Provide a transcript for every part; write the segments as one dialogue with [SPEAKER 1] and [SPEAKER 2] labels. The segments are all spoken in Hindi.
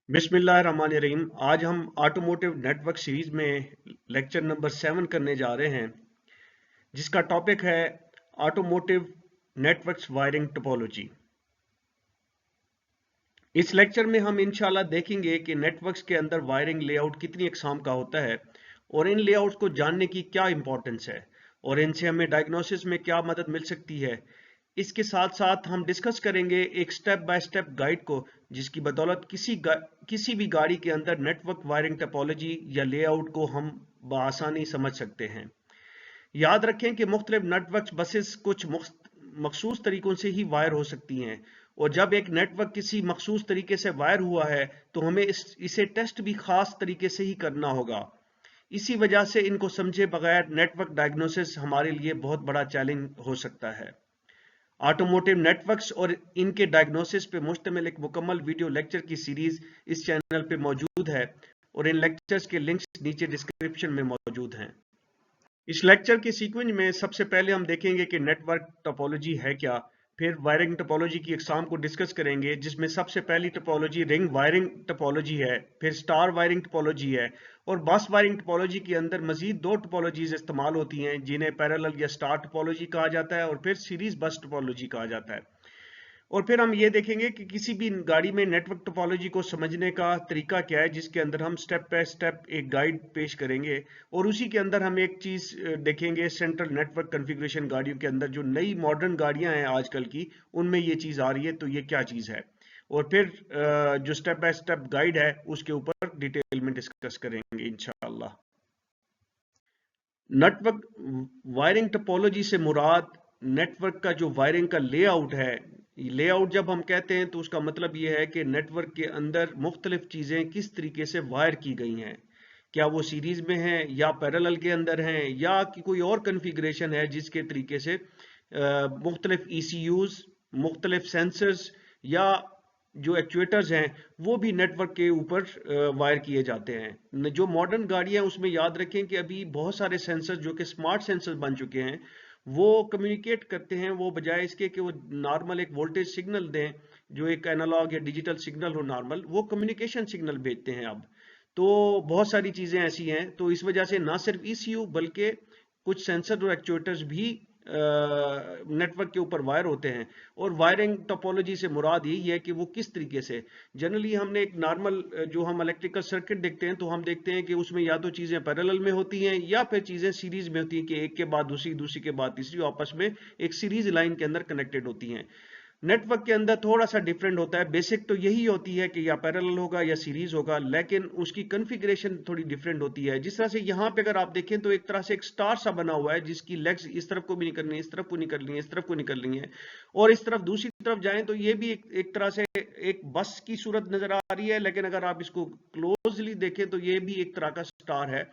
[SPEAKER 1] बिस्मिल्लाहिर्रहमानिर्रहीम। आज हम ऑटोमोटिव नेटवर्क सीरीज में लेक्चर नंबर 7 करने जा रहे हैं, जिसका टॉपिक है ऑटोमोटिव नेटवर्क्स वायरिंग टोपोलॉजी। इस लेक्चर में हम इंशाल्लाह देखेंगे कि नेटवर्क्स के अंदर वायरिंग लेआउट कितनी अक़साम का होता है और इन लेआउट्स को जानने की क्या इंपॉर्टेंस है और इनसे हमें डायग्नोसिस में क्या मदद मिल सकती है। इसके साथ साथ हम डिस्कस करेंगे एक स्टेप बाय स्टेप गाइड को, जिसकी बदौलत किसी भी गाड़ी के अंदर नेटवर्क वायरिंग टोपोलॉजी या लेआउट को हम बआसानी समझ सकते हैं। याद रखें कि मुख्तलिफ नेटवर्क बसेस कुछ मखसूस तरीकों से ही वायर हो सकती हैं, और जब एक नेटवर्क किसी मखसूस तरीके से वायर हुआ है तो हमें इसे टेस्ट भी खास तरीके से ही करना होगा। इसी वजह से इनको समझे बगैर नेटवर्क डायग्नोसिस हमारे लिए बहुत बड़ा चैलेंज हो सकता है। ऑटोमोटिव नेटवर्क्स और इनके डायग्नोसिस पे मुश्तमिल एक मुकम्मल वीडियो लेक्चर की सीरीज इस चैनल पे मौजूद है और इन लेक्चर्स के लिंक्स नीचे डिस्क्रिप्शन में मौजूद हैं। इस लेक्चर के सीक्वेंस में सबसे पहले हम देखेंगे कि नेटवर्क टोपोलॉजी है क्या, फिर वायरिंग टोपोलॉजी की अक़साम को डिस्कस करेंगे, जिसमें सबसे पहली टोपोलॉजी रिंग वायरिंग टोपोलॉजी है, फिर स्टार वायरिंग टोपोलॉजी है, और बस वायरिंग टोपोलॉजी के अंदर मजीद दो टोपोलॉजीज इस्तेमाल होती हैं, जिन्हें पैरेलल या स्टार टोपोलॉजी कहा जाता है और फिर सीरीज बस टोपोलॉजी कहा जाता है। और फिर हम ये देखेंगे कि किसी भी गाड़ी में नेटवर्क टोपोलॉजी को समझने का तरीका क्या है, जिसके अंदर हम स्टेप बाय स्टेप एक गाइड पेश करेंगे, और उसी के अंदर हम एक चीज देखेंगे सेंट्रल नेटवर्क कॉन्फ़िगरेशन गाड़ियों के अंदर जो नई मॉडर्न गाड़ियां हैं आजकल की, उनमें ये चीज आ रही है, तो ये क्या चीज है। और फिर जो स्टेप बाय स्टेप गाइड है उसके ऊपर डिटेल में डिस्कस करेंगे इंशाअल्लाह। नेटवर्क वायरिंग टोपोलॉजी से मुराद नेटवर्क का जो वायरिंग का लेआउट है। लेआउट जब हम कहते हैं तो उसका मतलब यह है कि नेटवर्क के अंदर मुख्तलिफ चीजें किस तरीके से वायर की गई हैं, क्या वो सीरीज में है या पैरेलल के अंदर हैं, या कि कोई और कॉन्फ़िगरेशन है जिसके तरीके से मुख्तलिफ ECUs, मुख्तलिफ सेंसर्स या जो एक्चुएटर्स हैं वो भी नेटवर्क के ऊपर वायर किए जाते हैं। जो मॉडर्न गाड़ियां हैं उसमें याद रखें कि अभी बहुत सारे सेंसर्स जो कि स्मार्ट सेंसर्स बन चुके हैं, वो कम्युनिकेट करते हैं, वो बजाय इसके कि वो नॉर्मल एक वोल्टेज सिग्नल दें जो एक एनालॉग या डिजिटल सिग्नल हो नॉर्मल, वो कम्युनिकेशन सिग्नल भेजते हैं अब। तो बहुत सारी चीजें ऐसी हैं, तो इस वजह से ना सिर्फ ECU बल्कि कुछ सेंसर और एक्चुएटर्स भी नेटवर्क के ऊपर वायर होते हैं। और वायरिंग टोपोलॉजी से मुराद यही है कि वो किस तरीके से, जनरली हमने एक नॉर्मल जो हम इलेक्ट्रिकल सर्किट देखते हैं तो हम देखते हैं कि उसमें या तो चीजें पैरेलल में होती हैं या फिर चीजें सीरीज में होती हैं, कि एक के बाद दूसरी, दूसरी के बाद तीसरी आपस में एक सीरीज लाइन के अंदर कनेक्टेड होती हैं। नेटवर्क के अंदर थोड़ा सा डिफरेंट होता है, बेसिक तो यही होती है कि या पैरेलल होगा या सीरीज होगा, लेकिन उसकी कॉन्फ़िगरेशन थोड़ी डिफरेंट होती है। जिस तरह से यहाँ पे अगर आप देखें तो एक तरह से एक स्टार सा बना हुआ है, जिसकी लेग्स इस तरफ को भी निकलनी है, इस तरफ को निकलनी है, इस तरफ को निकलनी है, और इस तरफ दूसरी तरफ जाएं तो ये भी एक तरह से एक बस की सूरत नजर आ रही है, लेकिन अगर आप इसको क्लोजली देखें तो ये भी एक तरह का स्टार है।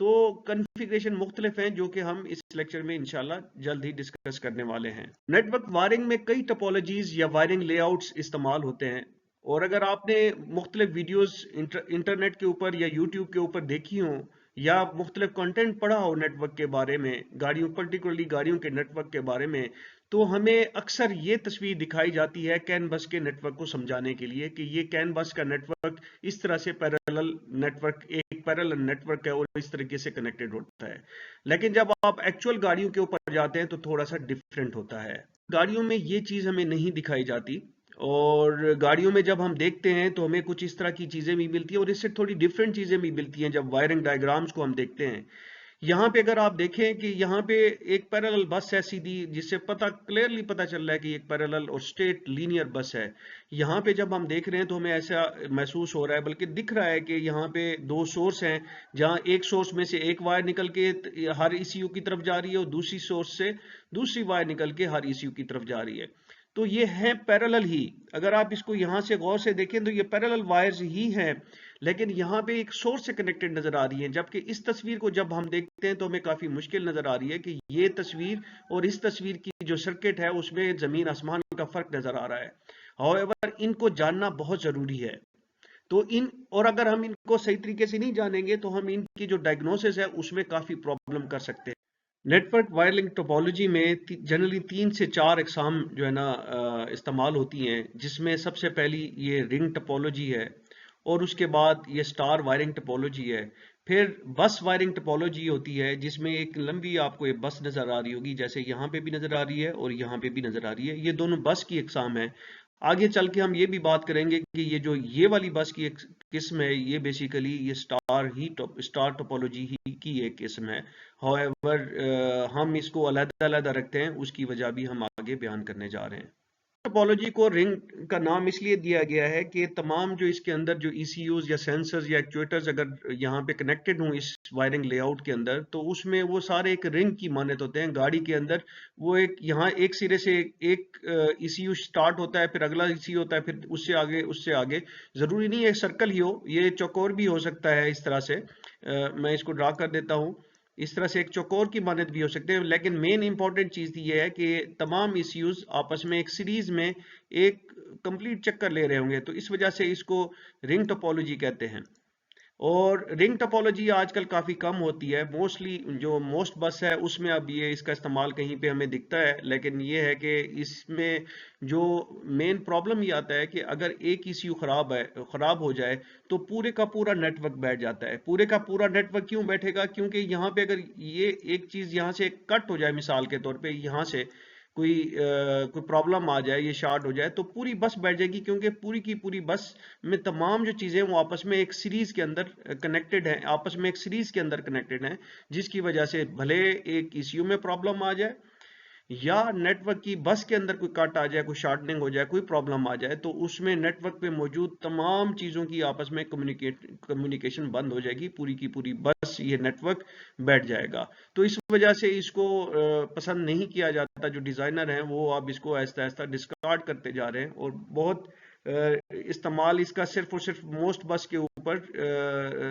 [SPEAKER 1] तो कॉन्फ़िगरेशन मुख्तलिफ हैं जो कि हम इस लेक्चर में इंशाल्लाह जल्द ही डिस्कस करने वाले हैं। नेटवर्क वायरिंग में कई टोपोलॉजीज या वायरिंग लेआउट्स इस्तेमाल होते हैं, और अगर आपने मुख्तलिफ वीडियोस इंटरनेट के ऊपर या यूट्यूब के ऊपर देखी हो या मुख्तलिफ कंटेंट पढ़ा हो नेटवर्क के बारे में, गाड़ियों पर्टिकुलरली गाड़ियों के नेटवर्क के बारे में, तो हमें अक्सर ये तस्वीर दिखाई जाती है कैन बस के नेटवर्क को समझाने के लिए कि ये कैन बस का नेटवर्क इस तरह से पैरेलल नेटवर्क, एक पैरेलल नेटवर्क है और इस तरीके से कनेक्टेड होता है। लेकिन जब आप एक्चुअल गाड़ियों के ऊपर जाते हैं तो थोड़ा सा डिफरेंट होता है। गाड़ियों में ये चीज हमें नहीं दिखाई जाती, और गाड़ियों में जब हम देखते हैं तो हमें कुछ इस तरह की चीजें भी मिलती हैं और इससे थोड़ी डिफरेंट चीजें भी मिलती हैं जब वायरिंग डायग्राम्स को हम देखते हैं। यहाँ पे अगर आप देखें कि यहाँ पे एक पैरेलल बस है सीधी, जिससे क्लियरली पता चल रहा है कि एक पैरेलल और स्ट्रेट लीनियर बस है। यहाँ पे जब हम देख रहे हैं तो हमें ऐसा महसूस हो रहा है, बल्कि दिख रहा है कि यहाँ पे दो सोर्स हैं, जहाँ एक सोर्स में से एक वायर निकल के हर ECU की तरफ जा रही है और दूसरी सोर्स से दूसरी वायर निकल के हर ECU की तरफ जा रही है। तो ये है पैरेलल ही। अगर आप इसको यहां से गौर से देखें तो ये पैरेलल वायर्स ही हैं, लेकिन यहाँ पे एक सोर्स से कनेक्टेड नजर आ रही है। जबकि इस तस्वीर को जब हम देखते हैं तो हमें काफी मुश्किल नजर आ रही है कि ये तस्वीर और इस तस्वीर की जो सर्किट है उसमें जमीन आसमान का फर्क नजर आ रहा है। हाउएवर इनको जानना बहुत जरूरी है। तो और अगर हम इनको सही तरीके से नहीं जानेंगे तो हम इनकी जो डायग्नोसिस है उसमें काफी प्रॉब्लम कर सकते हैं। नेटवर्क वायरिंग टोपोलॉजी में जनरली 3 से 4 अक़साम जो है ना इस्तेमाल होती हैं, जिसमें सबसे पहली ये रिंग टोपोलॉजी है, और उसके बाद ये स्टार वायरिंग टोपोलॉजी है। फिर बस वायरिंग टोपोलॉजी होती है जिसमें एक लंबी आपको एक बस नजर आ रही होगी, जैसे यहाँ पे भी नजर आ रही है और यहाँ पे भी नजर आ रही है। ये दोनों बस की इकसाम है। आगे चल के हम ये भी बात करेंगे कि ये जो ये वाली बस की एक किस्म है, ये बेसिकली ये स्टार टोपोलॉजी ही की एक किस्म है। हाउएवर हम इसको अलग-अलग रखते हैं, उसकी वजह भी हम आगे बयान करने जा रहे हैं। टोपोलॉजी को रिंग का नाम इसलिए दिया गया है कि तमाम जो इसके अंदर जो ईसीयूज या सेंसर्स या एक्चुएटर्स अगर यहाँ पे कनेक्टेड हों इस वायरिंग लेआउट के अंदर, तो उसमें वो सारे एक रिंग की मानत होते हैं। गाड़ी के अंदर वो एक यहाँ एक सिरे से एक ईसीयू स्टार्ट होता है, फिर अगला ईसीयू होता है, फिर उससे आगे जरूरी नहीं है सर्कल ही हो, ये चौकोर भी हो सकता है। इस तरह से मैं इसको ड्रा कर देता हूँ। इस तरह से एक चौकोर की मानद भी हो सकते हैं, लेकिन मेन इंपॉर्टेंट चीज ये है कि तमाम इश्यूज आपस में एक सीरीज में एक कंप्लीट चक्कर ले रहे होंगे, तो इस वजह से इसको रिंग टोपोलॉजी कहते हैं। और रिंग टोपोलॉजी आजकल काफ़ी कम होती है। मोस्टली जो मोस्ट बस है उसमें अब ये इसका इस्तेमाल कहीं पे हमें दिखता है, लेकिन ये है कि इसमें जो मेन प्रॉब्लम ये आता है कि अगर एक ईसीयू खराब हो जाए तो पूरे का पूरा नेटवर्क बैठ जाता है। पूरे का पूरा नेटवर्क क्यों बैठेगा? क्योंकि यहाँ पे अगर ये एक चीज़ यहाँ से कट हो जाए, मिसाल के तौर पे यहाँ से कोई प्रॉब्लम आ जाए, ये शॉर्ट हो जाए, तो पूरी बस बैठ जाएगी, क्योंकि पूरी की पूरी बस में तमाम जो चीजें वो आपस में एक सीरीज के अंदर कनेक्टेड हैं, आपस में एक सीरीज के अंदर कनेक्टेड हैं, जिसकी वजह से भले एक ईसीयू में प्रॉब्लम आ जाए या नेटवर्क की बस के अंदर कोई कट आ जाए, कोई शॉर्टनिंग हो जाए, कोई प्रॉब्लम आ जाए, तो उसमें नेटवर्क पे मौजूद तमाम चीजों की आपस में कम्युनिकेशन बंद हो जाएगी, पूरी की पूरी बस ये नेटवर्क बैठ जाएगा। तो इस वजह से इसको पसंद नहीं किया जाता। जो डिजाइनर हैं वो अब इसको आहिस्ता आहिस्ता डिस्कार्ड करते जा रहे हैं, और बहुत इस्तेमाल इसका सिर्फ और सिर्फ मोस्ट बस के ऊपर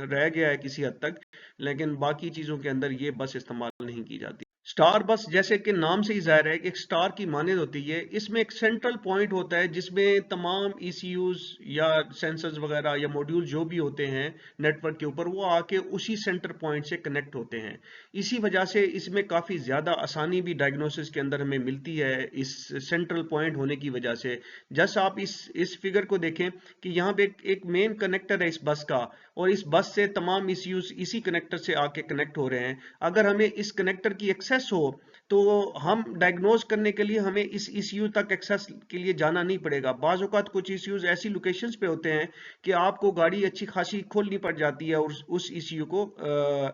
[SPEAKER 1] रह गया है किसी हद तक, लेकिन बाकी चीजों के अंदर ये बस इस्तेमाल नहीं की जाती। स्टार बस जैसे कि नाम से ही जाहिर है कि एक स्टार की मानद होती है, इसमें एक सेंट्रल पॉइंट होता है जिसमें तमाम ईसीयूज या सेंसर्स वगैरह या मॉड्यूल जो भी होते हैं नेटवर्क के ऊपर, वो आके उसी सेंटर पॉइंट से कनेक्ट होते हैं। इसी वजह से इसमें काफ़ी ज़्यादा आसानी भी डायग्नोसिस के अंदर हमें मिलती है इस सेंट्रल पॉइंट होने की वजह से। जैसे आप इस फिगर को देखें कि यहाँ पे एक मेन कनेक्टर है इस बस का, और इस बस से तमाम इश्यूज इसी कनेक्टर से आके कनेक्ट हो रहे हैं। अगर हमें इस कनेक्टर की एक्सेस हो तो हम डायग्नोज करने के लिए हमें इस ईसीयू तक एक्सेस के लिए जाना नहीं पड़ेगा। बाज़ औक़ात कुछ इश्यूज ऐसी लोकेशंस पे होते हैं कि आपको गाड़ी अच्छी खासी खोलनी पड़ जाती है उस ईसीयू को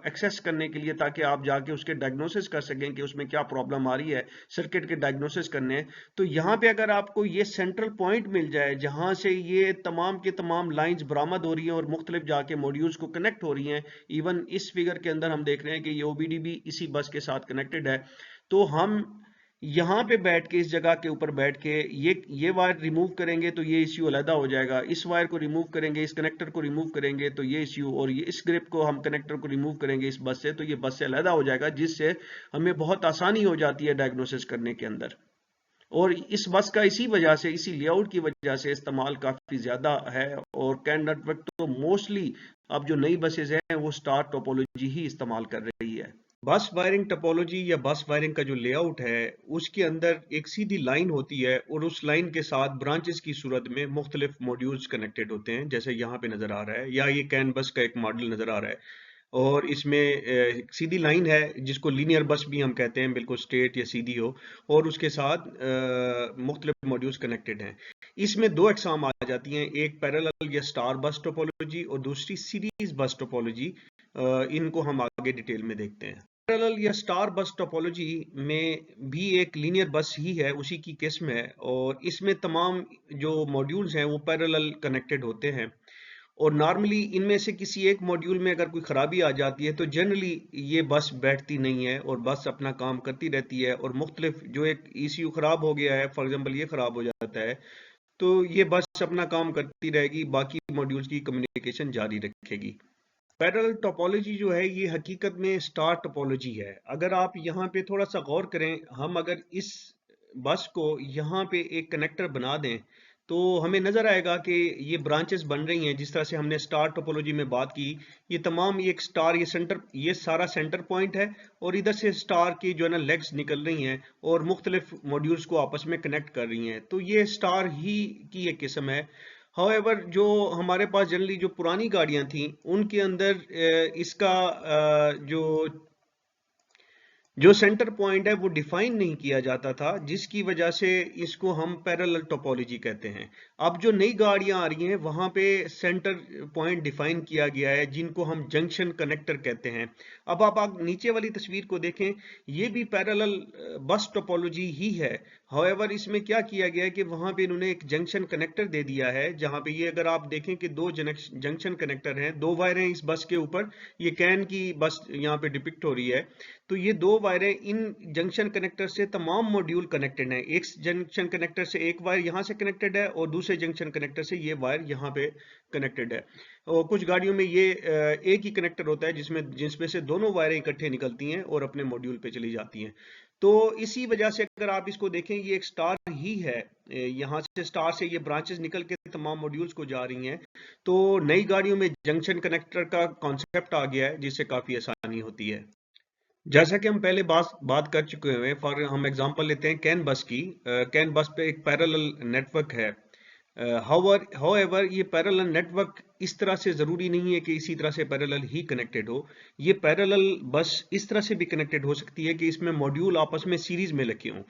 [SPEAKER 1] एक्सेस करने के लिए, ताकि आप जाके उसके डायग्नोसिस कर सकें कि उसमें क्या प्रॉब्लम आ रही है, सर्किट के डायग्नोसिस करने हैं। तो यहाँ पे अगर आपको ये सेंट्रल पॉइंट मिल जाए जहां से ये तमाम के तमाम लाइंस बरामद हो रही हैं और मुख्तलिफ जाके मॉड्यूल्स को कनेक्ट हो रही हैं, इवन इस फिगर के अंदर हम देख रहे हैं कि ये ओबीडी भी इसी बस के साथ कनेक्टेड है, तो हम यहाँ पे बैठ के इस जगह के ऊपर बैठ के ये वायर रिमूव करेंगे तो ये इश्यू अलहदा हो जाएगा, इस वायर को रिमूव करेंगे, इस कनेक्टर को रिमूव करेंगे तो ये इश्यू, और ये इस ग्रिप को हम कनेक्टर को रिमूव करेंगे इस बस से, तो ये बस से अलहदा हो जाएगा, जिससे हमें बहुत आसानी हो जाती है डायग्नोसिस करने के अंदर। और इस बस का इसी वजह से, इसी लेआउट की वजह से इस्तेमाल काफी ज्यादा है। और कैन नेटवर्क तो मोस्टली अब जो नई बसेज हैं वो स्टार टोपोलॉजी ही इस्तेमाल कर रही है। बस वायरिंग टोपोलॉजी या बस वायरिंग का जो लेआउट है उसके अंदर एक सीधी लाइन होती है, और उस लाइन के साथ ब्रांचेस की सूरत में मुख्तलिफ मॉड्यूल्स कनेक्टेड होते हैं, जैसे यहाँ पे नजर आ रहा है, या ये कैन बस का एक मॉडल नजर आ रहा है। और इसमें सीधी लाइन है जिसको लीनियर बस भी हम कहते हैं, बिल्कुल स्ट्रेट या सीधी हो, और उसके साथ मुख्तलिफ मॉड्यूल्स कनेक्टेड हैं। इसमें दो अकसाम आ जाती हैं, एक पैरेलल या स्टार बस टोपोलॉजी और दूसरी सीरीज बस टोपोलॉजी। इनको हम आगे डिटेल में देखते हैं। पैरेलल या स्टार बस टोपोलॉजी में भी एक लीनियर बस ही है, उसी की किस्म है, और इसमें तमाम जो मॉड्यूल्स हैं वो पैरेलल कनेक्टेड होते हैं। और नॉर्मली इनमें से किसी एक मॉड्यूल में अगर कोई खराबी आ जाती है तो जनरली ये बस बैठती नहीं है और बस अपना काम करती रहती है, और मुख्तलिफ जो एक ईसीयू खराब हो गया है, फॉर एग्जांपल ये खराब हो जाता है, तो ये बस अपना काम करती रहेगी, बाकी मॉड्यूल्स की कम्युनिकेशन जारी रखेगी। पैरेलल टोपोलॉजी जो है ये हकीकत में स्टार टोपोलॉजी है। अगर आप यहाँ पे थोड़ा सा गौर करें, हम अगर इस बस को यहाँ पे एक कनेक्टर बना दें तो हमें नजर आएगा कि ये ब्रांचेस बन रही हैं, जिस तरह से हमने स्टार टोपोलॉजी में बात की। ये तमाम ये एक स्टार, ये सारा सेंटर पॉइंट है, और इधर से स्टार की जो है ना लेग्स निकल रही हैं और मुख्तलिफ मॉड्यूल्स को आपस में कनेक्ट कर रही हैं, तो ये स्टार ही की एक किस्म है। हाउएवर जो हमारे पास जनरली जो पुरानी गाड़ियां थी उनके अंदर इसका जो सेंटर पॉइंट है वो डिफाइन नहीं किया जाता था, जिसकी वजह से इसको हम पैरेलल टोपोलॉजी कहते हैं। अब जो नई गाड़ियां आ रही हैं वहां पे सेंटर पॉइंट डिफाइन किया गया है, जिनको हम जंक्शन कनेक्टर कहते हैं। अब आप नीचे वाली तस्वीर को देखें, ये भी पैरेलल बस टोपोलॉजी ही है। हाउएवर इसमें क्या किया गया है कि वहां पे इन्होंने एक जंक्शन कनेक्टर दे दिया है, जहां पे ये अगर आप देखें कि दो जंक्शन कनेक्टर हैं, दो वायर हैं इस बस के ऊपर। ये कैन की बस यहाँ पे डिपिक्ट हो रही है। तो ये दो वायरें, इन जंक्शन कनेक्टर से तमाम मॉड्यूल कनेक्टेड हैं। एक जंक्शन कनेक्टर से एक वायर यहां से कनेक्टेड है और दूसरे जंक्शन कनेक्टर से ये वायर यहां पे कनेक्टेड है। और कुछ गाड़ियों में ये एक ही कनेक्टर होता है जिसमें से दोनों वायरें इकट्ठे निकलती हैं और अपने मॉड्यूल पे चली जाती हैं। तो इसी वजह से अगर आप इसको देखें, ये एक स्टार ही है। यहाँ से स्टार से ये ब्रांचेस निकल के तमाम मॉड्यूल्स को जा रही हैं। तो नई गाड़ियों में जंक्शन कनेक्टर का कॉन्सेप्ट आ गया है, जिससे काफी आसानी होती है। जैसा कि हम पहले बात कर चुके हैं, फॉर हम एग्जांपल लेते हैं कैन बस की। कैन बस पे एक पैरेलल नेटवर्क है। हाउएवर ये पैरेलल नेटवर्क इस तरह से जरूरी नहीं है कि इसी तरह से पैरेलल ही कनेक्टेड हो। ये पैरेलल बस इस तरह से भी कनेक्टेड हो सकती है कि इसमें मॉड्यूल आपस में सीरीज में लगे हों।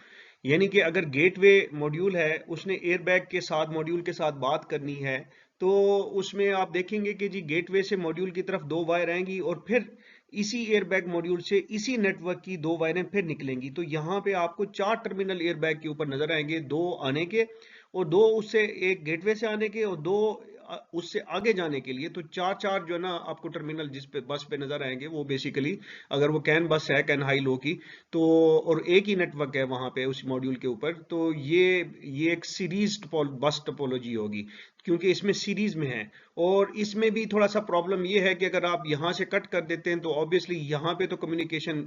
[SPEAKER 1] यानी कि अगर गेटवे मॉड्यूल है, उसने एयरबैग के साथ मॉड्यूल के साथ बात करनी है, तो उसमें आप देखेंगे कि जी गेटवे से मॉड्यूल की तरफ दो वायर आएंगी और फिर इसी एयरबैग मॉड्यूल से इसी नेटवर्क की दो वायरें फिर निकलेंगी। तो यहाँ पे आपको चार टर्मिनल एयरबैग के ऊपर नजर आएंगे, दो आने के और दो उससे, एक गेटवे से आने के और दो उससे आगे जाने के लिए। तो चार चार जो है ना आपको टर्मिनल जिस पे बस पे नजर आएंगे, वो बेसिकली अगर वो कैन बस है, कैन हाई लो की, तो और एक ही नेटवर्क है वहां पे उस मॉड्यूल के ऊपर, तो ये एक सीरीज बस टोपोलॉजी होगी, क्योंकि इसमें सीरीज में है। और इसमें भी थोड़ा सा प्रॉब्लम ये है कि अगर आप यहाँ से कट कर देते हैं तो ऑब्वियसली यहाँ पे तो कम्युनिकेशन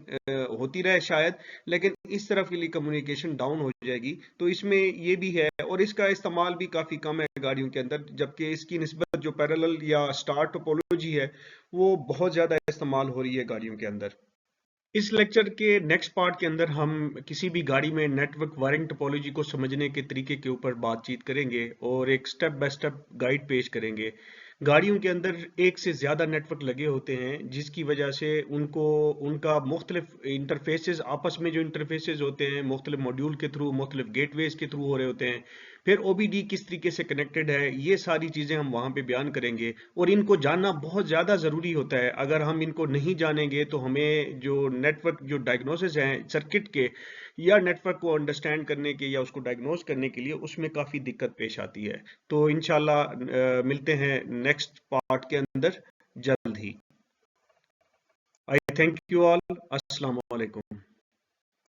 [SPEAKER 1] होती रहे शायद, लेकिन इस तरफ के लिए कम्युनिकेशन डाउन हो जाएगी। तो इसमें ये भी है, और इसका इस्तेमाल भी काफी कम है गाड़ियों के अंदर, जबकि इसकी निस्बत जो पैरेलल या स्टार टोपोलॉजी है वो बहुत ज्यादा इस्तेमाल हो रही है गाड़ियों के अंदर। इस लेक्चर के नेक्स्ट पार्ट के अंदर हम किसी भी गाड़ी में नेटवर्क वायरिंग टोपोलॉजी को समझने के तरीके के ऊपर बातचीत करेंगे और एक स्टेप बाय स्टेप गाइड पेश करेंगे। गाड़ियों के अंदर एक से ज़्यादा नेटवर्क लगे होते हैं, जिसकी वजह से उनका मुख्तलिफ इंटरफेसेस, आपस में जो इंटरफेसेस होते हैं मुख्तलिफ मॉड्यूल के थ्रू, मुख्तलिफ गेटवेज के थ्रू हो रहे होते हैं। फिर ओबीडी किस तरीके से कनेक्टेड है, ये सारी चीज़ें हम वहाँ पे बयान करेंगे। और इनको जानना बहुत ज़्यादा ज़रूरी होता है। अगर हम इनको नहीं जानेंगे तो हमें जो नेटवर्क जो डायग्नोसिस हैं सर्किट के, या नेटवर्क को अंडरस्टैंड करने के या उसको डायग्नोज करने के लिए, उसमें काफ़ी दिक्कत पेश आती है। तो इंशाल्लाह मिलते हैं नेक्स्ट पार्ट के अंदर जल्द ही। I thank you all. अस्सलाम वालेकुम।